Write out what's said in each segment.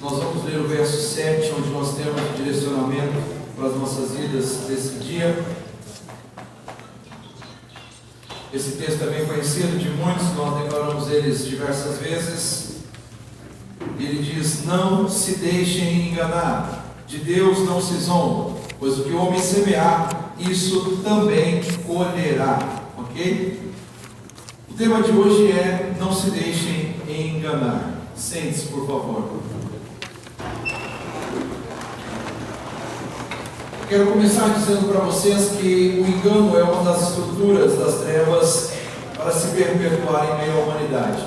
Nós vamos ler o verso 7, onde nós temos o direcionamento para as nossas vidas desse dia. Esse texto é bem conhecido de muitos, nós declaramos eles diversas vezes. Ele diz: não se deixem enganar, de Deus não se zomba, pois o que o homem semear, isso também colherá. Ok? O tema de hoje é: não se deixem enganar. Sente-se, por favor. Quero começar dizendo para vocês que o engano é uma das estruturas das trevas para se perpetuar em meio à humanidade.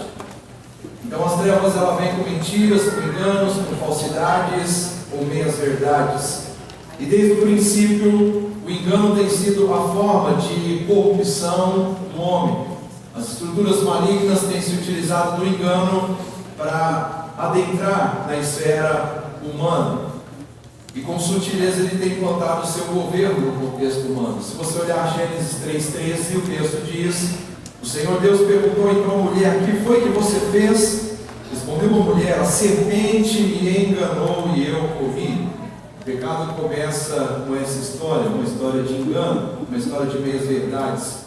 Então as trevas ela vem com mentiras, com enganos, com falsidades ou meias verdades. E desde o princípio o engano tem sido a forma de corrupção do homem. As estruturas malignas têm se utilizado do engano para adentrar na esfera humana. E com sutileza ele tem implantado o seu governo no contexto humano. Se você olhar Gênesis 3,13, o texto diz: o Senhor Deus perguntou então à mulher: que foi que você fez? Respondeu a mulher: a serpente me enganou e eu comi. O pecado começa com essa história, uma história de engano, uma história de meias verdades.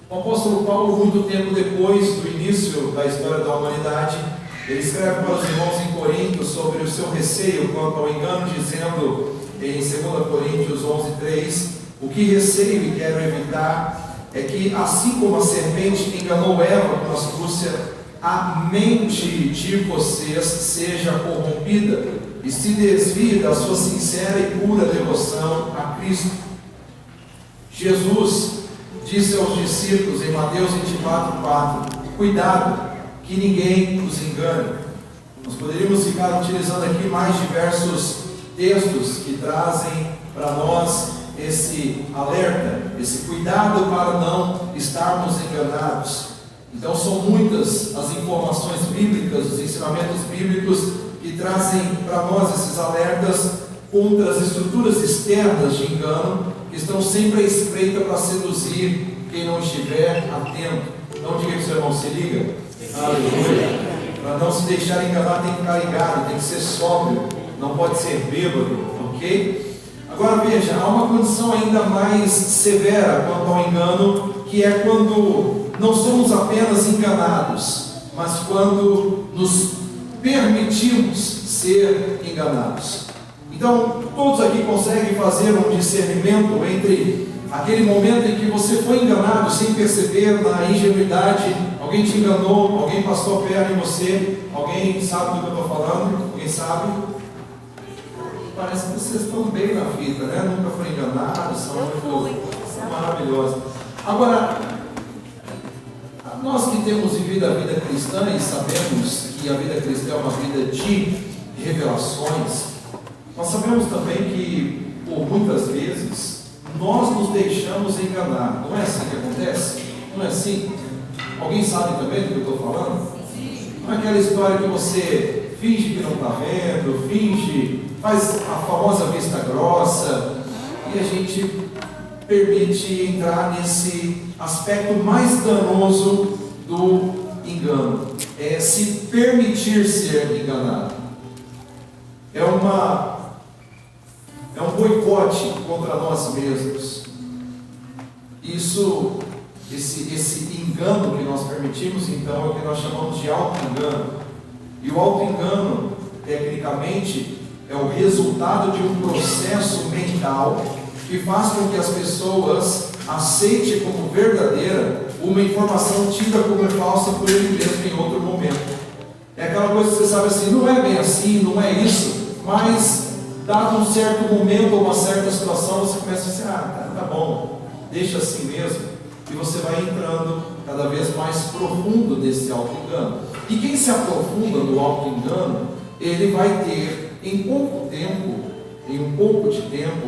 O apóstolo Paulo, muito tempo depois do início da história da humanidade, ele escreve para os irmãos em Corinto sobre o seu receio quanto ao engano, dizendo em 2 Coríntios 11:3: o que receio e quero evitar é que, assim como a serpente enganou Eva com astúcia, a mente de vocês seja corrompida e se desvie da sua sincera e pura devoção a Cristo. Jesus disse aos discípulos em Mateus 24:4: cuidado, que ninguém os engane. Nós poderíamos ficar utilizando aqui mais diversos textos que trazem para nós esse alerta, esse cuidado para não estarmos enganados. Então são muitas as informações bíblicas, os ensinamentos bíblicos que trazem para nós esses alertas contra as estruturas externas de engano que estão sempre à espreita para seduzir quem não estiver atento. Não diga que o seu irmão se liga. Aleluia. Para não se deixar enganar, tem que ficar ligado, tem que ser sóbrio, não pode ser bêbado, ok? Agora veja, há uma condição ainda mais severa quanto ao engano, que é quando não somos apenas enganados, mas quando nos permitimos ser enganados. Então, todos aqui conseguem fazer um discernimento entre aquele momento em que você foi enganado sem perceber, na ingenuidade, alguém te enganou, alguém passou a perna em você, alguém sabe do que eu estou falando? Alguém sabe? Parece que vocês estão bem na fita, né? Nunca foram enganados, são muito maravilhosos. Agora, nós que temos vivido a vida cristã e sabemos que a vida cristã é uma vida de revelações, nós sabemos também que, por muitas vezes, nós nos deixamos enganar. Não é assim que acontece? Não é assim? Alguém sabe também do que eu estou falando? Não é aquela história que você finge que não está vendo, finge, faz a famosa vista grossa, e a gente permite entrar nesse aspecto mais danoso do engano. É se permitir ser enganado. É um boicote contra nós mesmos. Esse engano que nós permitimos, então, é o que nós chamamos de auto-engano. E o auto-engano, tecnicamente, é o resultado de um processo mental que faz com que as pessoas aceitem como verdadeira uma informação tida como falsa por ele mesmo em outro momento. É aquela coisa que você sabe assim, não é bem assim, não é isso, mas dado um certo momento ou uma certa situação, você começa a dizer: tá bom, deixa assim mesmo, e você vai entrando cada vez mais profundo nesse auto-engano. E quem se aprofunda no auto-engano, ele vai ter em pouco tempo, em um pouco de tempo,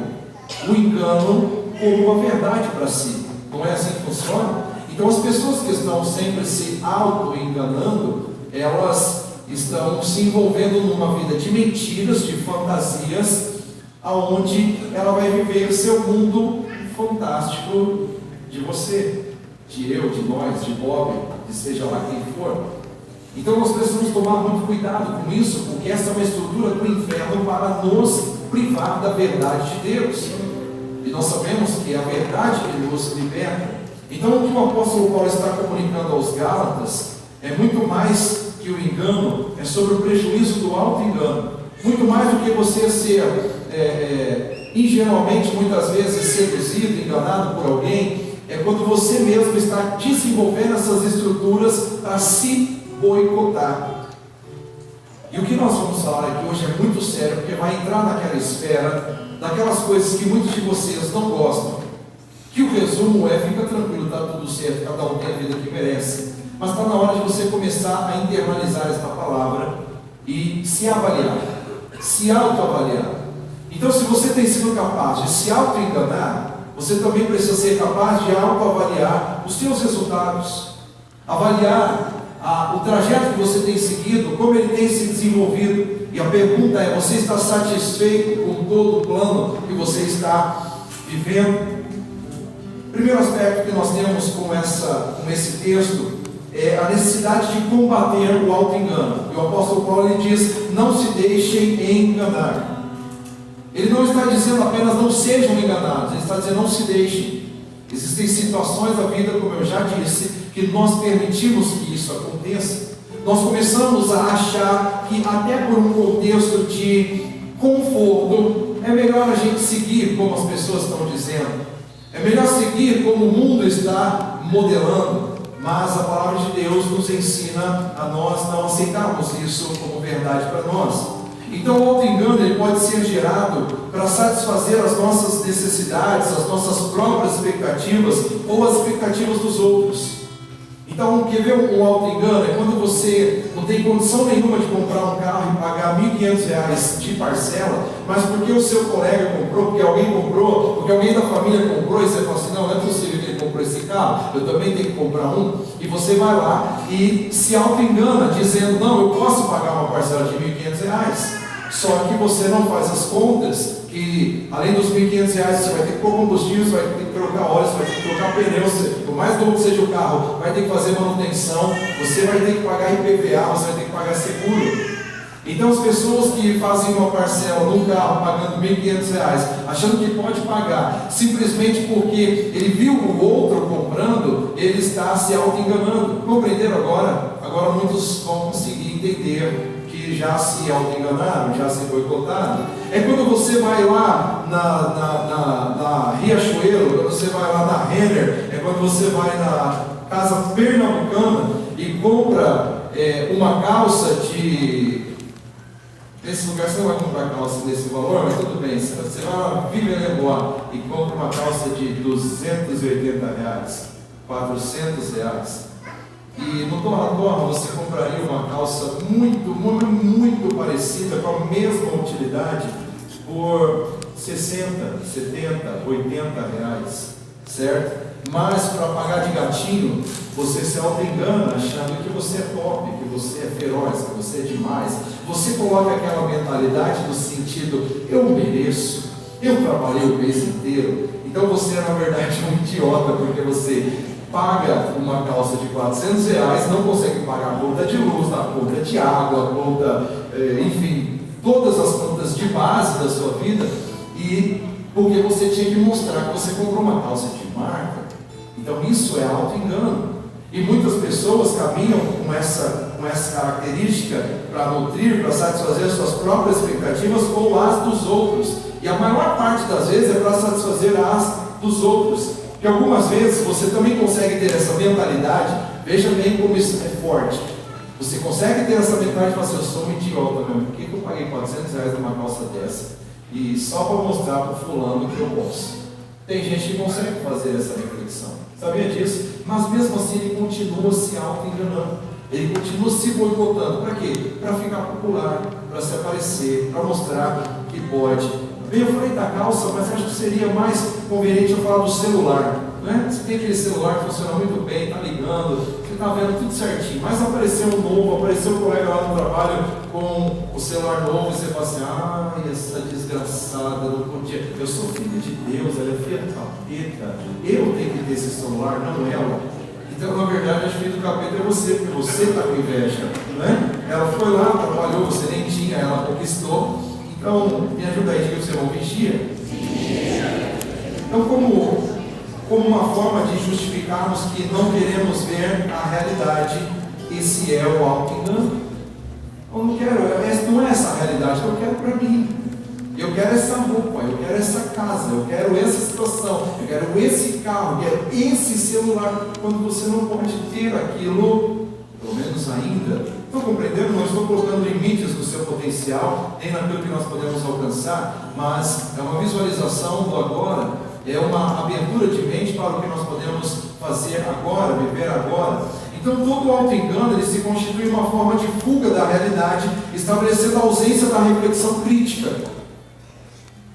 o engano como uma verdade para si. Não é assim que funciona? Então as pessoas que estão sempre se auto-enganando, elas estão se envolvendo numa vida de mentiras, de fantasias, aonde ela vai viver seu mundo fantástico de você, de eu, de nós, de Bob, de seja lá quem for. Então nós precisamos tomar muito cuidado com isso, porque essa é uma estrutura do inferno para nos privar da verdade de Deus. E nós sabemos que é a verdade que nos liberta. Então o que o apóstolo Paulo está comunicando aos Gálatas é muito mais que o engano, é sobre o prejuízo do auto-engano. Muito mais do que você ser ingenuamente, muitas vezes, seduzido, enganado por alguém, é quando você mesmo está desenvolvendo essas estruturas para se boicotar. E o que nós vamos falar aqui hoje é muito sério, porque vai entrar naquela esfera daquelas coisas que muitos de vocês não gostam, que o resumo é: fica tranquilo, está tudo certo, cada um tem a vida que merece. Mas está na hora de você começar a internalizar esta palavra e se avaliar, se autoavaliar. Então, se você tem sido capaz de se auto-enganar, você também precisa ser capaz de autoavaliar os seus resultados, avaliar o trajeto que você tem seguido, como ele tem se desenvolvido. E a pergunta é: você está satisfeito com todo o plano que você está vivendo? O primeiro aspecto que nós temos com esse texto é a necessidade de combater o auto-engano. E o apóstolo Paulo ele diz: não se deixem enganar. Ele não está dizendo apenas não sejam enganados, ele está dizendo não se deixem. Existem situações da vida, como eu já disse, que nós permitimos que isso aconteça. Nós começamos a achar que até por um contexto de conforto, é melhor a gente seguir como as pessoas estão dizendo. É melhor seguir como o mundo está modelando. Mas a palavra de Deus nos ensina a nós não aceitarmos isso como verdade para nós. Então o auto-engano ele pode ser gerado para satisfazer as nossas necessidades, as nossas próprias expectativas ou as expectativas dos outros. Então, quer ver um auto-engano? É quando você não tem condição nenhuma de comprar um carro e pagar R$1.500 de parcela, mas porque o seu colega comprou, porque alguém comprou, porque alguém da família comprou, e você fala assim: não é possível que ele comprou esse carro, eu também tenho que comprar um. E você vai lá e se auto-engana, dizendo: não, eu posso pagar uma parcela de R$1.500. Só que você não faz as contas, que além dos R$1.500 você vai ter que pôr combustível, você vai ter que trocar óleo, você vai ter que trocar pneus, por mais novo que seja o carro, vai ter que fazer manutenção, você vai ter que pagar IPVA, você vai ter que pagar seguro. Então as pessoas que fazem uma parcela num carro pagando R$1.500, achando que pode pagar, simplesmente porque ele viu o outro comprando, ele está se auto-enganando. Compreenderam agora? Agora muitos vão conseguir entender que já se auto-enganaram, já se boicotaram. É quando você vai lá na Riachuelo, quando você vai lá na Renner, é quando você vai na Casa Pernambucana e compra uma calça de... Nesse lugar você não vai comprar calça desse valor, mas tudo bem, você vai lá na Vivian Leroy e compra uma calça de R$280, R$400. E no Torra você compraria uma calça muito parecida, com a mesma utilidade, por R$60, R$70, R$80, certo? Mas para pagar de gatinho, você se auto-engana achando que você é top, que você é feroz, que você é demais. Você coloca aquela mentalidade no sentido: eu mereço, eu trabalhei o mês inteiro. Então você é na verdade um idiota, porque você paga uma calça de R$400, não consegue pagar a conta de luz, a conta de água, a conta, enfim, todas as contas de base da sua vida, e porque você tinha que mostrar que você comprou uma calça de marca. Então isso é auto-engano. E muitas pessoas caminham com essa característica para nutrir, para satisfazer as suas próprias expectativas ou as dos outros. E a maior parte das vezes é para satisfazer as dos outros. Que algumas vezes você também consegue ter essa mentalidade. Veja bem como isso é forte. Você consegue ter essa mentalidade e falar assim: eu sou um idiota mesmo, por que eu paguei R$400 numa calça dessa? E só para mostrar para o fulano que eu posso. Tem gente que consegue fazer essa reflexão, sabia disso? Mas mesmo assim ele continua se auto-enganando, ele continua se boicotando. Para quê? Para ficar popular, para se aparecer, para mostrar que pode. Bem, eu falei da calça, mas acho que seria mais conveniente eu falar do celular, né? Você tem aquele celular que funciona muito bem, está ligando, você está vendo tudo certinho, mas apareceu um novo, apareceu um colega lá no trabalho com o celular novo, e você fala assim: ai, essa desgraçada, não podia, eu sou filho de Deus, ela é filha do capeta, eu tenho que ter esse celular, não ela. Então, na verdade, a filha do capeta é você, porque você está com inveja. né? Ela foi lá, trabalhou, você nem tinha, ela conquistou. Então, me ajuda aí, diga o seu vigia. Então, como uma forma de justificarmos que não queremos ver a realidade, esse é o auto-engano. Eu não quero, não é essa a realidade que eu quero para mim. Eu quero essa roupa, eu quero essa casa, eu quero essa situação, eu quero esse carro, eu quero esse celular. Quando você não pode ter aquilo, pelo menos ainda. Estão compreendendo? Não estou colocando limites no seu potencial, nem naquilo que nós podemos alcançar, mas é uma visualização do agora, é uma abertura de mente para o que nós podemos fazer agora, viver agora. Então todo auto-engano ele se constitui uma forma de fuga da realidade, estabelecendo a ausência da reflexão crítica.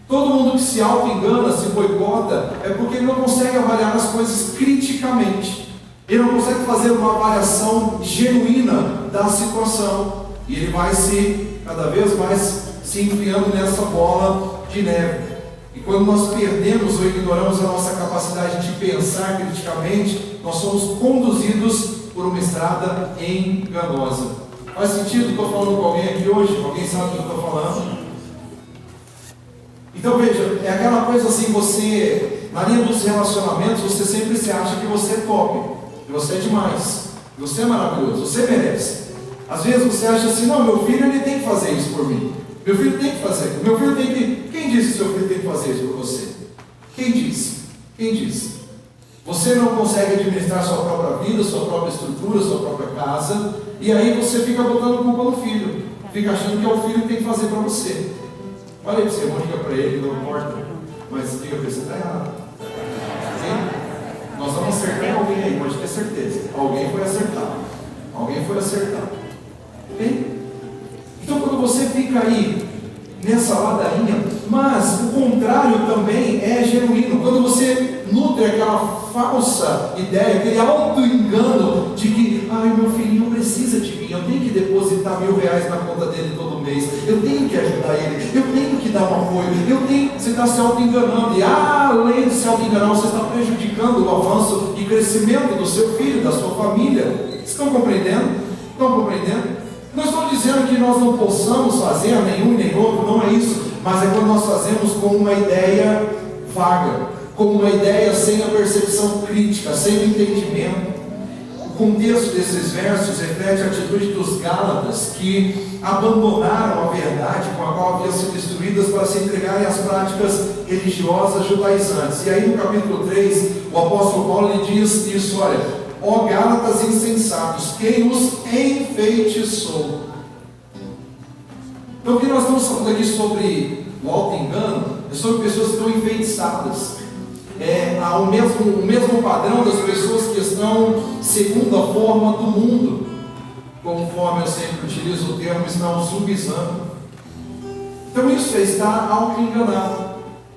Todo mundo que se auto-engana, se boicota, é porque ele não consegue avaliar as coisas criticamente. Ele não consegue fazer uma avaliação genuína da situação. E ele vai cada vez mais se enfiando nessa bola de neve. E quando nós perdemos ou ignoramos a nossa capacidade de pensar criticamente, nós somos conduzidos por uma estrada enganosa. Faz sentido? Estou falando com alguém aqui hoje? Alguém sabe do que eu estou falando? Então veja, é aquela coisa assim, você, na linha dos relacionamentos, você sempre se acha que você é top, que você é demais, que você é maravilhoso, você merece. Às vezes você acha assim, não, meu filho ele tem que fazer isso por mim. Meu filho tem que fazer, meu filho tem que... Quem disse que seu filho tem que fazer isso por você? Quem disse? Quem disse? Você não consegue administrar sua própria vida, sua própria estrutura, sua própria casa, e aí você fica botando culpa no filho, fica achando que é o filho que tem que fazer para você. Olha aí para você, diga para ele, não importa, mas diga para ele, você está errado. Nós vamos acertar alguém aí, pode ter certeza. Alguém foi acertado. Alguém foi acertado. Bem? Então quando você fica aí nessa ladainha, mas o contrário também é genuíno. Quando você nutre aquela falsa ideia, aquele auto-engano de que, ai, meu filhinho precisa de mim, eu tenho que depositar R$1.000 na conta dele todo mês, eu tenho que ajudar ele, eu tenho que dar um apoio, você está se auto-enganando, e além de se auto-enganar, você está prejudicando o avanço e crescimento do seu filho, da sua família. Estão compreendendo? Estão compreendendo? Não estou dizendo que nós não possamos fazer nenhum nem outro, não é isso, mas é quando nós fazemos com uma ideia vaga, com uma ideia sem a percepção crítica, sem o entendimento. O contexto desses versos reflete a atitude dos Gálatas, que abandonaram a verdade com a qual haviam sido instruídas para se entregarem às práticas religiosas judaizantes. E aí no capítulo 3, o apóstolo Paulo lhe diz isso, olha: ó Gálatas insensatos, quem os enfeitiçou? Então o que nós estamos falando aqui sobre o auto-engano é sobre pessoas que estão enfeitiçadas. O mesmo padrão das pessoas que estão segundo a forma do mundo, conforme eu sempre utilizo o termo, estão subizando. Então isso é estar auto-enganado.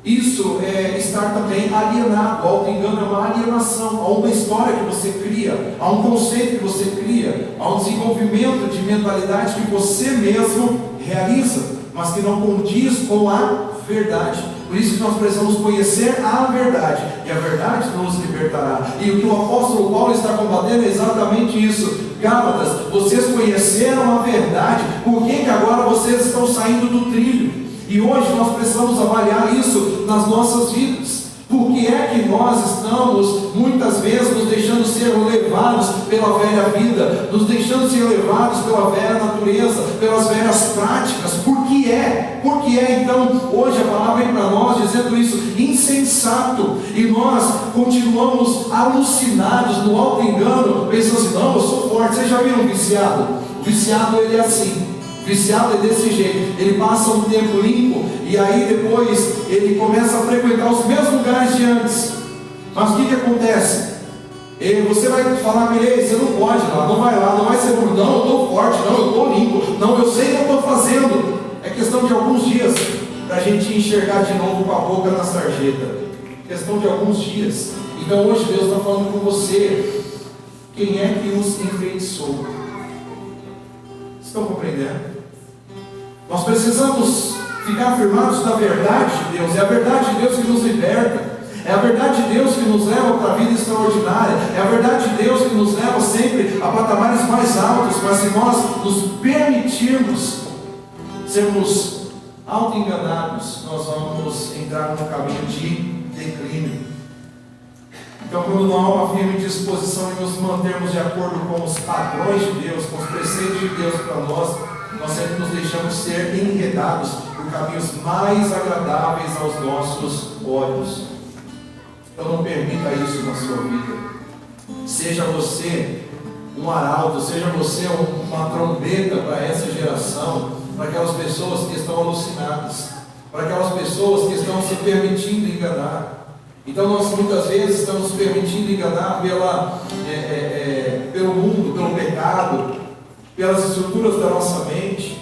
Isso é estar também alienado. O auto-engano é uma alienação. Há uma história que você cria, há um conceito que você cria, há um desenvolvimento de mentalidade que você mesmo realiza, mas que não condiz com a verdade. Por isso que nós precisamos conhecer a verdade, e a verdade nos libertará. E o que o apóstolo Paulo está combatendo é exatamente isso. Gálatas, vocês conheceram a verdade, por que agora vocês estão saindo do trilho? E hoje nós precisamos avaliar isso nas nossas vidas. Por que é que nós estamos, muitas vezes, nos deixando ser levados pela velha vida, nos deixando ser levados pela velha natureza, pelas velhas práticas? Por que é? Por que é, então, hoje a palavra vem para nós dizendo isso, insensato, e nós continuamos alucinados no auto-engano, pensando assim, não, eu sou forte. Vocês já viram um viciado? O viciado, ele é assim. Viciado é desse jeito, ele passa um tempo limpo e aí depois ele começa a frequentar os mesmos lugares de antes. Mas o que acontece? Você vai falar para ele, você não pode lá, não vai lá, não vai ser por não, eu estou forte, não, eu estou limpo, não, eu sei o que eu estou fazendo. É questão de alguns dias para a gente enxergar de novo com a boca na sarjeta. Questão de alguns dias. Então hoje Deus está falando com você. Quem é que os enfeitiçou? Estão compreendendo? Nós precisamos ficar firmados na verdade de Deus. É a verdade de Deus que nos liberta. É a verdade de Deus que nos leva para a vida extraordinária. É a verdade de Deus que nos leva sempre a patamares mais altos. Mas se nós nos permitirmos sermos auto-enganados, nós vamos entrar num caminho de declínio. Então, quando não há uma firme disposição em nos mantermos de acordo com os padrões de Deus, com os preceitos de Deus para nós sempre nos deixamos ser enredados por caminhos mais agradáveis aos nossos olhos. Então, não permita isso na sua vida. Seja você um arauto, seja você uma trombeta para essa geração, para aquelas pessoas que estão alucinadas, para aquelas pessoas que estão se permitindo enganar. Então nós muitas vezes estamos permitindo enganar pelo mundo, pelo pecado, pelas estruturas da nossa mente,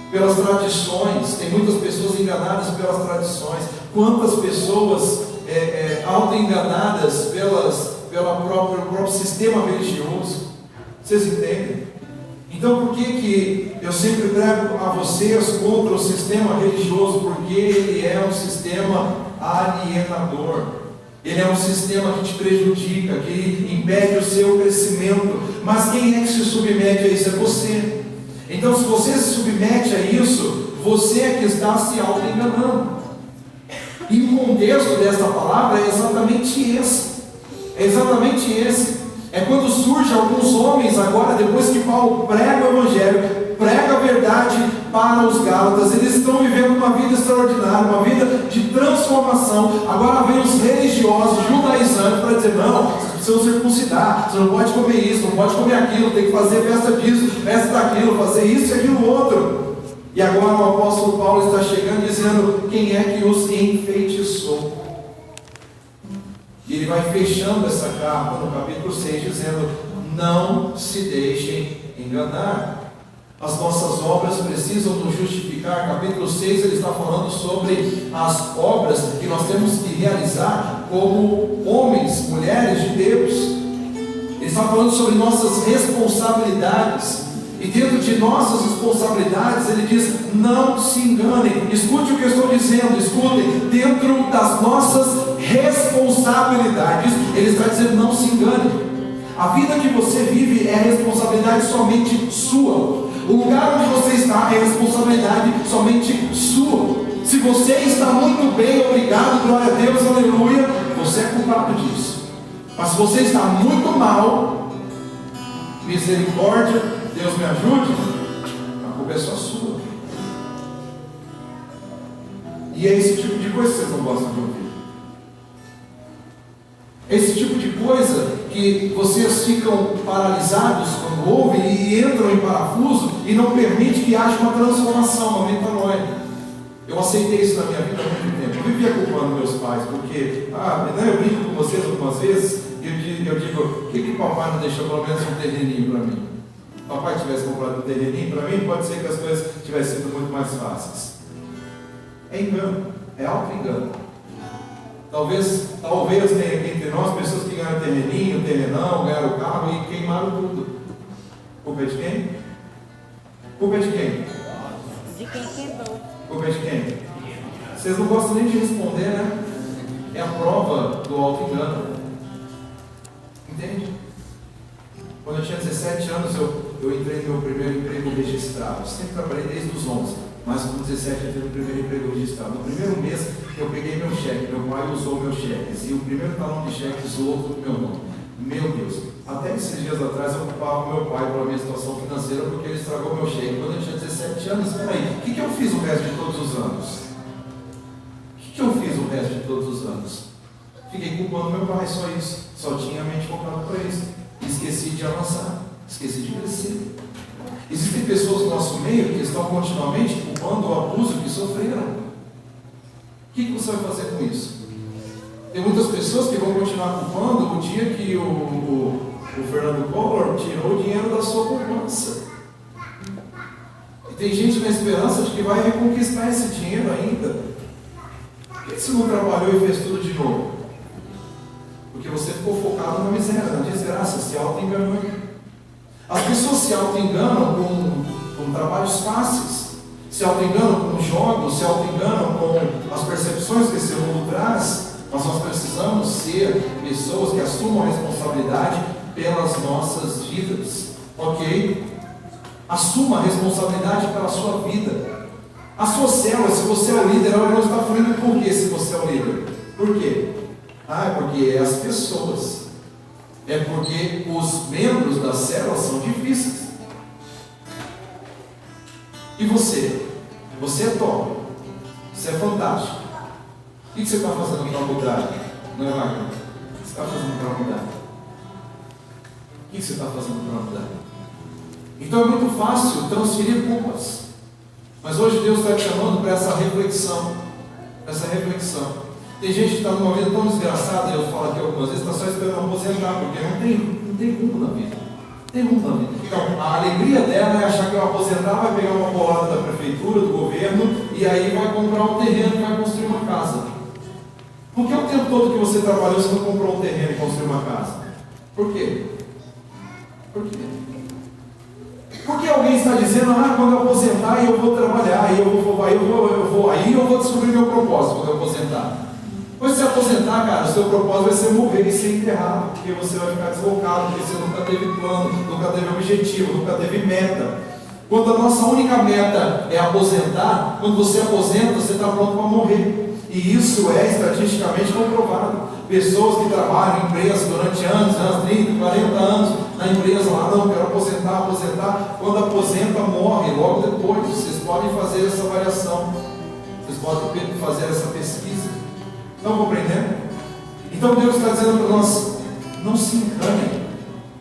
pelas tradições. Tem muitas pessoas enganadas pelas tradições. Quantas pessoas auto-enganadas pelo próprio sistema religioso. Vocês entendem? Então por que eu sempre prego a vocês contra o sistema religioso? Porque ele é um sistema alienador. Ele é um sistema que te prejudica, que impede o seu crescimento. Mas quem é que se submete a isso? É você. Então, se você se submete a isso, você é que está se auto-enganando. E o contexto dessa palavra é exatamente esse. É exatamente esse. É quando surgem alguns homens agora, depois que Paulo prega o Evangelho, prega a verdade para os Gálatas, eles estão vivendo uma vida extraordinária, uma vida de transformação. Agora vem os religiosos, judaizantes, para dizer: não, vocês precisam circuncidar, você não pode comer isso, não pode comer aquilo, tem que fazer festa disso, festa daquilo, fazer isso e aquilo outro. E agora o apóstolo Paulo está chegando dizendo quem é que os enfeitiçou. E ele vai fechando essa carta no capítulo 6, dizendo: não se deixem enganar. As nossas obras precisam nos justificar. Capítulo 6 ele está falando sobre as obras que nós temos que realizar como homens, mulheres de Deus. Ele está falando sobre nossas responsabilidades. E dentro de nossas responsabilidades ele diz: não se enganem. Escute o que eu estou dizendo, escutem. Dentro das nossas responsabilidades ele está dizendo: não se engane. A vida que você vive é responsabilidade somente sua. O lugar onde você está é responsabilidade somente sua. Se você está muito bem, obrigado, glória a Deus, aleluia, você é culpado disso. Mas se você está muito mal, misericórdia, Deus me ajude, a culpa é só sua. E é esse tipo de coisa que vocês não gostam de ouvir. Esse tipo de coisa que vocês ficam paralisados quando ouvem e entram em parafuso e não permite que haja uma transformação, uma metanoia. Eu aceitei isso na minha vida há muito tempo. Eu vivia culpando meus pais, porque eu brinco com vocês algumas vezes e eu digo: por que papai não deixou pelo menos um terreninho para mim? Se papai tivesse comprado um terreninho para mim, pode ser que as coisas tivessem sido muito mais fáceis. É engano, é auto-engano. Talvez entre nós, pessoas que ganharam terreninho, terrenão, ganharam carro e queimaram tudo. Culpa é de quem? Culpa é de quem? De quem quebrou. Culpa é de quem? Vocês não gostam nem de responder, né? É a prova do auto-engano. Entende? Quando eu tinha 17 anos, eu entrei no meu primeiro emprego registrado. Sempre trabalhei desde os 11. Mas com 17 eu tive o primeiro emprego registrado. No primeiro mês eu peguei meu cheque, meu pai usou meus cheques, e o primeiro talão de cheques usou o meu nome. Meu Deus, até esses dias atrás eu culpava meu pai pela minha situação financeira, porque ele estragou meu cheque. Quando eu tinha 17 anos, peraí, o que eu fiz o resto de todos os anos? O que eu fiz o resto de todos os anos? Fiquei culpando meu pai, só isso. Só tinha a mente focada para isso. Esqueci de avançar, esqueci de crescer. Existem pessoas no nosso meio que estão continuamente culpando o abuso que sofreram. O que você vai fazer com isso? Tem muitas pessoas que vão continuar culpando o dia que o Fernando Collor tirou o dinheiro da sua poupança. E tem gente na esperança de que vai reconquistar esse dinheiro ainda. Por que você não trabalhou e fez tudo de novo? Porque você ficou focado na miséria, na desgraça, se auto-enganou. As pessoas se auto-enganam com trabalhos fáceis, se auto-enganam com jogos, se auto-enganam com as percepções que esse mundo traz. Mas nós precisamos ser pessoas que assumam a responsabilidade pelas nossas vidas, ok? Assuma a responsabilidade pela sua vida. A sua célula, se você é o líder, ela não está fluindo por quê se você é o líder? Por quê? É porque é as pessoas. É porque os membros da célula são difíceis. E você? Você é top. Você é fantástico. O que você está fazendo para mudar? Não é, Wagner? O que você está fazendo para mudar? O que você está fazendo para mudar? Então é muito fácil transferir culpas. Mas hoje Deus está te chamando para essa reflexão. Essa reflexão. Tem gente que está numa vida tão desgraçada, eu falo aqui algumas vezes, está só esperando aposentar, porque não tem rumo na vida. Tem rumo na vida. Então, a alegria dela é achar que ao aposentar vai pegar uma bolada da prefeitura, do governo, e aí vai comprar um terreno e vai construir uma casa. Por que o tempo todo que você trabalhou, você não comprou um terreno e construiu uma casa? Por quê? Por quê? Porque alguém está dizendo, quando eu aposentar eu vou trabalhar, aí eu vou descobrir meu propósito quando eu aposentar. Pois se aposentar, cara, o seu propósito vai ser morrer e ser enterrado, porque você vai ficar deslocado, porque você nunca teve plano, nunca teve objetivo, nunca teve meta. Quando a nossa única meta é aposentar, quando você aposenta, você está pronto para morrer. E isso é estatisticamente comprovado. Pessoas que trabalham em empresas durante anos, 30, 40 anos, na empresa lá, não, quero aposentar. Quando aposenta, morre logo depois. Vocês podem fazer essa avaliação. Vocês podem fazer essa pesquisa. Estão compreendendo? Então Deus está dizendo para nós, não se engane,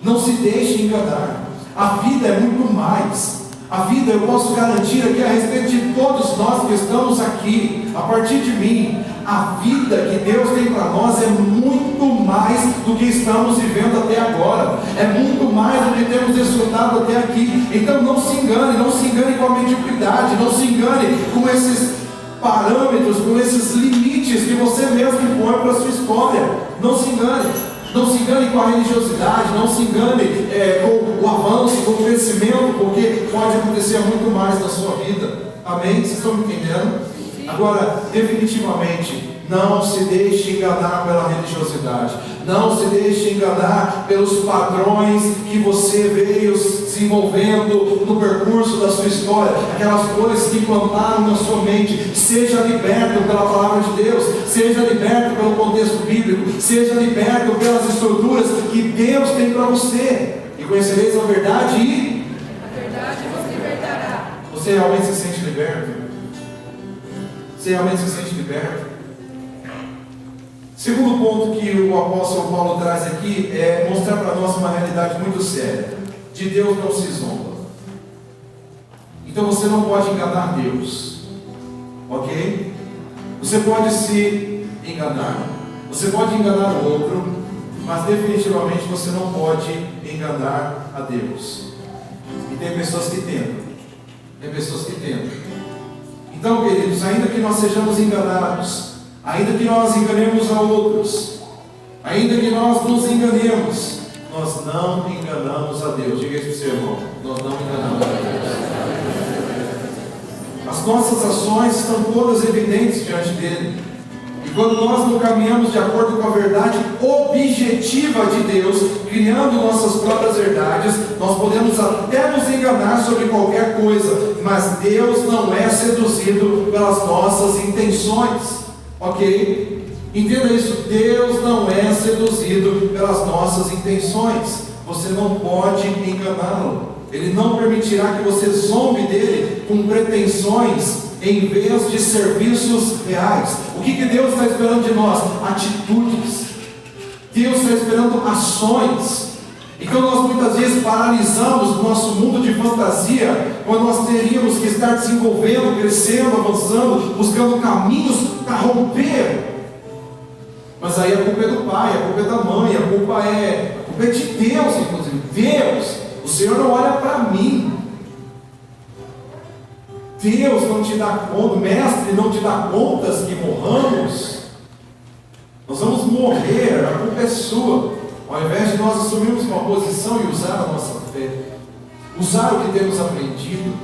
não se deixe enganar. A vida é muito mais. A vida, eu posso garantir aqui a respeito de todos nós que estamos aqui, a partir de mim, a vida que Deus tem para nós é muito mais do que estamos vivendo até agora, é muito mais do que temos desfrutado até aqui. Então não se engane com a mediocridade, não se engane com esses parâmetros, com esses limites que você mesmo impõe para a sua história. Não se engane com a religiosidade, não se engane com o avanço, com o crescimento, porque pode acontecer muito mais na sua vida. Amém? Vocês estão me entendendo? Agora, definitivamente, não se deixe enganar pela religiosidade, não se deixe enganar pelos padrões que você veio desenvolvendo no percurso da sua história, aquelas coisas que implantaram na sua mente. Seja liberto pela palavra de Deus, seja liberto pelo contexto bíblico, seja liberto pelas estruturas que Deus tem para você, e conhecereis a verdade e a verdade vos libertará. Você realmente se sente liberto? Você realmente se sente liberto? Segundo ponto que o apóstolo Paulo traz aqui é mostrar para nós uma realidade muito séria. De Deus não se zomba. Então você não pode enganar Deus. Ok? Você pode se enganar. Você pode enganar o outro. Mas definitivamente você não pode enganar a Deus. E tem pessoas que tentam. Então, queridos, ainda que nós sejamos enganados, ainda que nós enganemos a outros, ainda que nós nos enganemos, nós não enganamos a Deus. Diga isso para o seu irmão. Nós não enganamos a Deus. As nossas ações estão todas evidentes diante dele. E quando nós não caminhamos de acordo com a verdade objetiva de Deus, criando nossas próprias verdades, nós podemos até nos enganar sobre qualquer coisa, mas Deus não é seduzido pelas nossas intenções. Ok? Entenda isso, Deus não é seduzido pelas nossas intenções. Você não pode enganá-lo. Ele não permitirá que você zombe dele com pretensões em vez de serviços reais. O que Deus está esperando de nós? Atitudes. Deus está esperando ações. Então nós muitas vezes paralisamos o nosso mundo de fantasia, quando nós teríamos que estar desenvolvendo, crescendo, avançando, buscando caminhos para romper. Mas aí a culpa é do pai, a culpa é da mãe, a culpa é de Deus, inclusive. Deus, o Senhor não olha para mim. Deus não te dá conta, o mestre não te dá contas que morramos. Nós vamos morrer, a culpa é sua. Ao invés de nós assumirmos uma posição e usar a nossa fé, usar o que temos aprendido.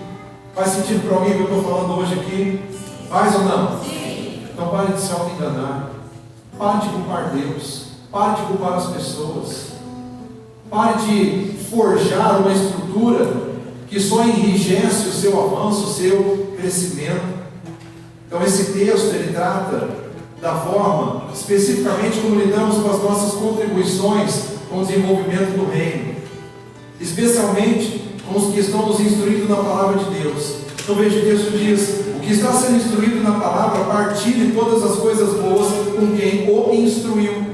Faz sentido para alguém que eu estou falando hoje aqui? Faz ou não? Sim. Então pare de se auto-enganar. Pare de culpar Deus. Pare de culpar as pessoas. Pare de forjar uma estrutura que só enrijece o seu avanço, o seu crescimento. Então esse texto, ele trata da forma, especificamente como lidamos com as nossas contribuições com o desenvolvimento do reino, especialmente com os que estão nos instruindo na palavra de Deus. Então veja, o texto diz: o que está sendo instruído na palavra, partilhe todas as coisas boas com quem o instruiu.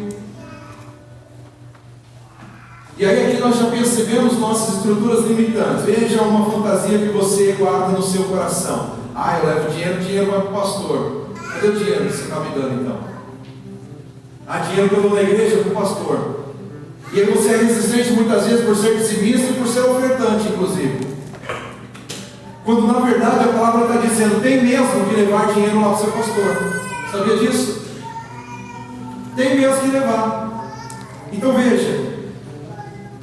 E aí aqui nós já percebemos nossas estruturas limitantes. Veja uma fantasia que você guarda no seu coração. Ah, eu levo dinheiro, o dinheiro vai para o pastor. Cadê o dinheiro que você está me dando então? Ah, dinheiro que eu dou na igreja para o pastor. E aí você é resistente muitas vezes por ser pessimista e por ser ofertante, inclusive. Quando na verdade a palavra está dizendo: tem mesmo que levar dinheiro lá para o seu pastor. Sabia disso? Tem mesmo que levar. Então veja,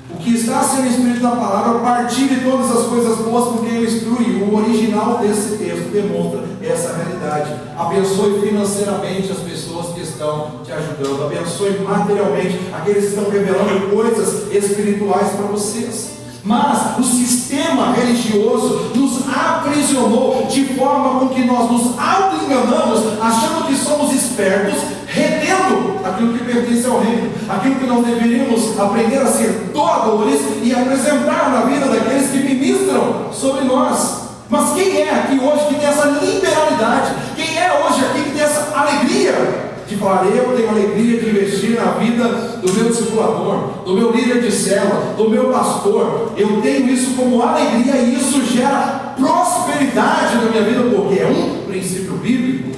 o que está sendo instruído na palavra, partilhe todas as coisas boas com quem o instrui. O original desse texto demonstra essa realidade. Abençoe financeiramente as pessoas que estão te ajudando. Abençoe materialmente aqueles que estão revelando coisas espirituais para vocês. Mas o sistema religioso nos aprisionou de forma com que nós nos auto-enganamos, achando que somos espertos, retendo aquilo que pertence ao reino, aquilo que nós deveríamos aprender a ser doadores e apresentar na vida daqueles que ministram sobre nós. Mas quem é aqui hoje que tem essa liberalidade? Quem é hoje aqui que tem essa alegria de falar: eu tenho alegria de investir na vida do meu discipulador, do meu líder de célula, do meu pastor? Eu tenho isso como alegria e isso gera prosperidade na minha vida, porque é um princípio bíblico.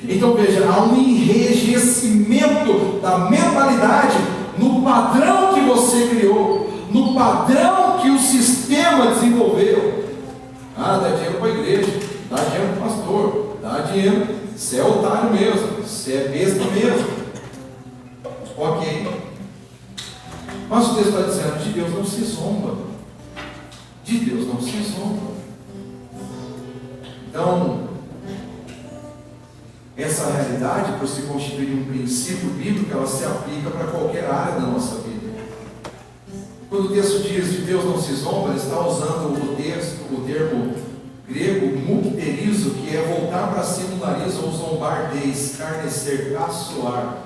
Então veja, há um enrijecimento da mentalidade no padrão que você criou, no padrão que o sistema desenvolveu. Ah, dá dinheiro para a igreja, dá dinheiro para o pastor, dá dinheiro, você é otário mesmo, você é besta mesmo. Ok. Mas o texto está dizendo: de Deus não se zomba. De Deus não se zomba. Então, essa realidade, por se constituir um princípio bíblico, ela se aplica para qualquer área da nossa vida. Quando o texto diz de Deus não se zomba, ele está usando o termo grego mukterizo, que é voltar para cima do nariz ou zombar de, escarnecer, caçoar.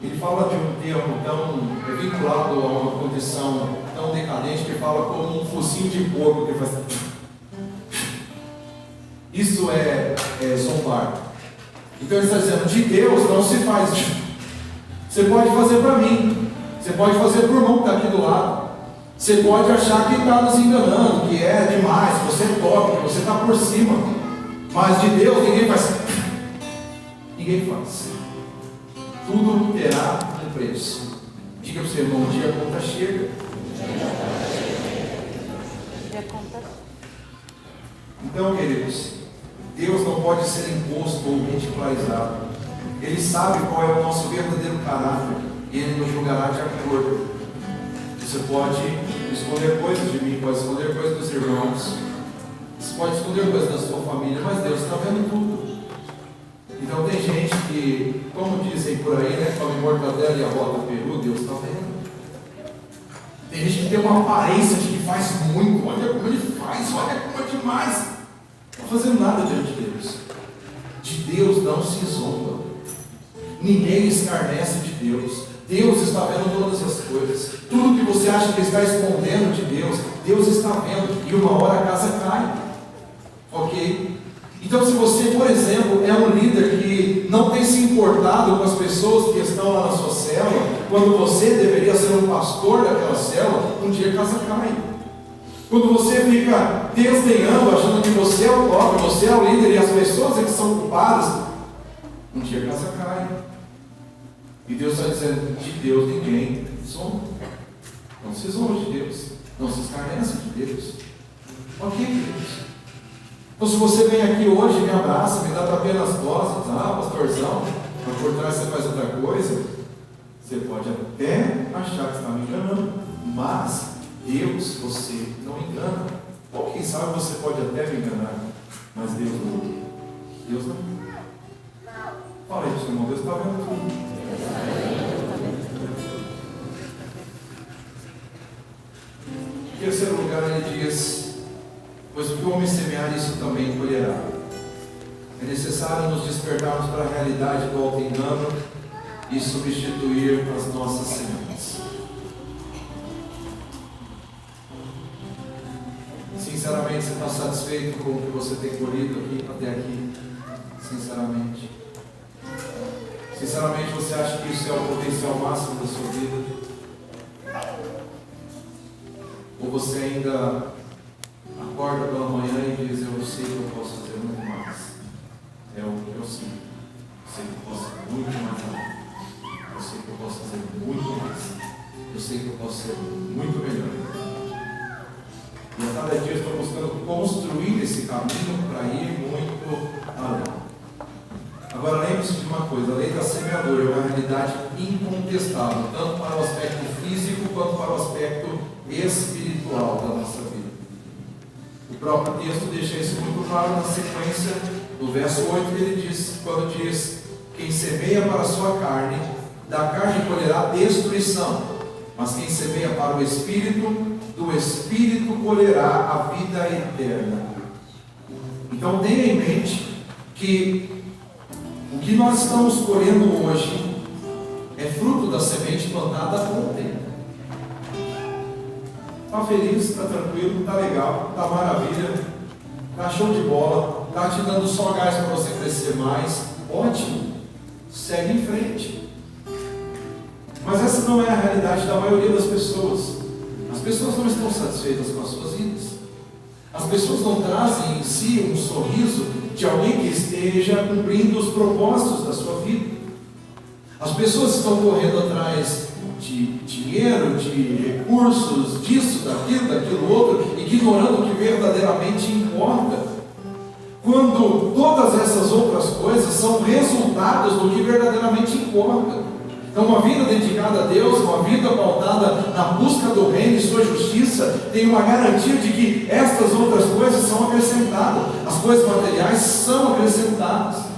Ele fala de um termo tão vinculado a uma condição tão decadente que fala como um focinho de porco que faz. Isso é zombar. Então ele está dizendo: de Deus não se faz. Você pode fazer para mim, você pode fazer para o irmão que está aqui do lado, você pode achar que está nos enganando, que é demais, que você é top, que você está por cima, mas de Deus ninguém faz. Ninguém faz. Tudo terá um preço. Diga para o seu irmão: um dia a conta chega. Então, queridos, Deus não pode ser imposto ou ridicularizado. Ele sabe qual é o nosso verdadeiro caráter e Ele nos julgará de acordo. Você pode esconder coisas de mim, pode esconder coisas dos irmãos, você pode esconder coisas da sua família, mas Deus está vendo tudo. Então tem gente que, como dizem por aí, né, come mortadela e a bota peru, Deus está vendo. Tem gente que tem uma aparência de que faz muito, olha como ele faz, olha como é demais. Não está fazendo nada diante de Deus. De Deus não se zomba. Ninguém escarnece de Deus. Deus está vendo todas as coisas. Tudo que você acha que está escondendo de Deus, Deus está vendo. E uma hora a casa cai. Ok? Então, se você, por exemplo, é um líder que não tem se importado com as pessoas que estão lá na sua célula, quando você deveria ser um pastor daquela célula, um dia a casa cai. Quando você fica desdenhando, achando que você é o top, você é o líder e as pessoas é que são culpadas, um dia a casa cai. E Deus está dizendo: de Deus ninguém zomba. Não se zomba de Deus. Não se escarnece de Deus. Ok, queridos? Então, se você vem aqui hoje, me abraça, me dá tapinha nas costas, pastorzão, mas por trás você faz outra coisa, você pode até achar que está me enganando, mas Deus você não engana. Ou quem sabe você pode até me enganar, mas Deus não. Deus não. Fala aí para o seu irmão, Deus está vendo tudo. Em terceiro lugar, ele diz: pois o que o homem semear, isso também colherá. É necessário nos despertarmos para a realidade do auto-engano e substituir as nossas sementes. Sinceramente, você está satisfeito com o que você tem colhido aqui, até aqui? Sinceramente. Sinceramente, você acha que isso é o potencial máximo da sua vida? Ou você ainda acorda pela manhã e diz: eu sei que eu posso fazer muito mais. É o que eu sinto. Eu sei que eu posso fazer muito mais além. Eu sei que eu posso fazer muito mais. Eu sei que eu posso ser muito melhor. E a cada dia eu estou buscando construir esse caminho para ir muito além. Agora lembre-se de uma coisa: a lei da semeadura é uma realidade incontestável, tanto para o aspecto físico quanto para o aspecto espiritual da nossa vida. O próprio texto deixa isso muito claro na sequência, no verso 8, ele diz, quando diz: quem semeia para a sua carne, da carne colherá destruição, mas quem semeia para o Espírito, do Espírito colherá a vida eterna. Então tenha em mente que o que nós estamos colhendo hoje é fruto da semente plantada ontem. Está feliz, está tranquilo, está legal, está maravilha, está show de bola, está te dando só gás para você crescer mais. Ótimo, segue em frente. Mas essa não é a realidade da maioria das pessoas. As pessoas não estão satisfeitas com as suas vidas. As pessoas não trazem em si um sorriso de alguém que esteja cumprindo os propósitos da sua vida. As pessoas estão correndo atrás de dinheiro, de recursos, disso, daquilo outro, ignorando o que verdadeiramente importa. Quando todas essas outras coisas são resultados do que verdadeiramente importa. Então, uma vida dedicada a Deus, uma vida pautada na busca do reino e sua justiça, tem uma garantia de que estas outras coisas são acrescentadas. As coisas materiais são acrescentadas.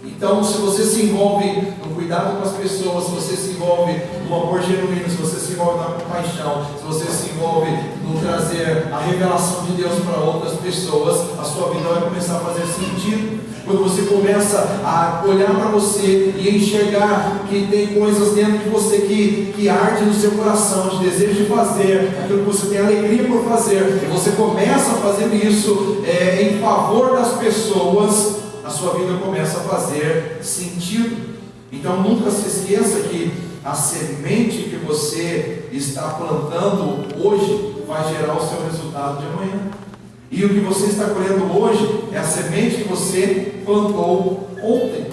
Então, se você se envolve no cuidado com as pessoas, se você se envolve no amor genuíno, se você se envolve na compaixão, se você se envolve no trazer a revelação de Deus para outras pessoas, a sua vida vai começar a fazer sentido. Quando você começa a olhar para você e enxergar que tem coisas dentro de você que arde no seu coração, de desejo de fazer, aquilo que você tem alegria por fazer, e você começa a fazer isso em favor das pessoas, a sua vida começa a fazer sentido. Então nunca se esqueça que a semente que você está plantando hoje vai gerar o seu resultado de amanhã. E o que você está colhendo hoje é a semente que você plantou ontem.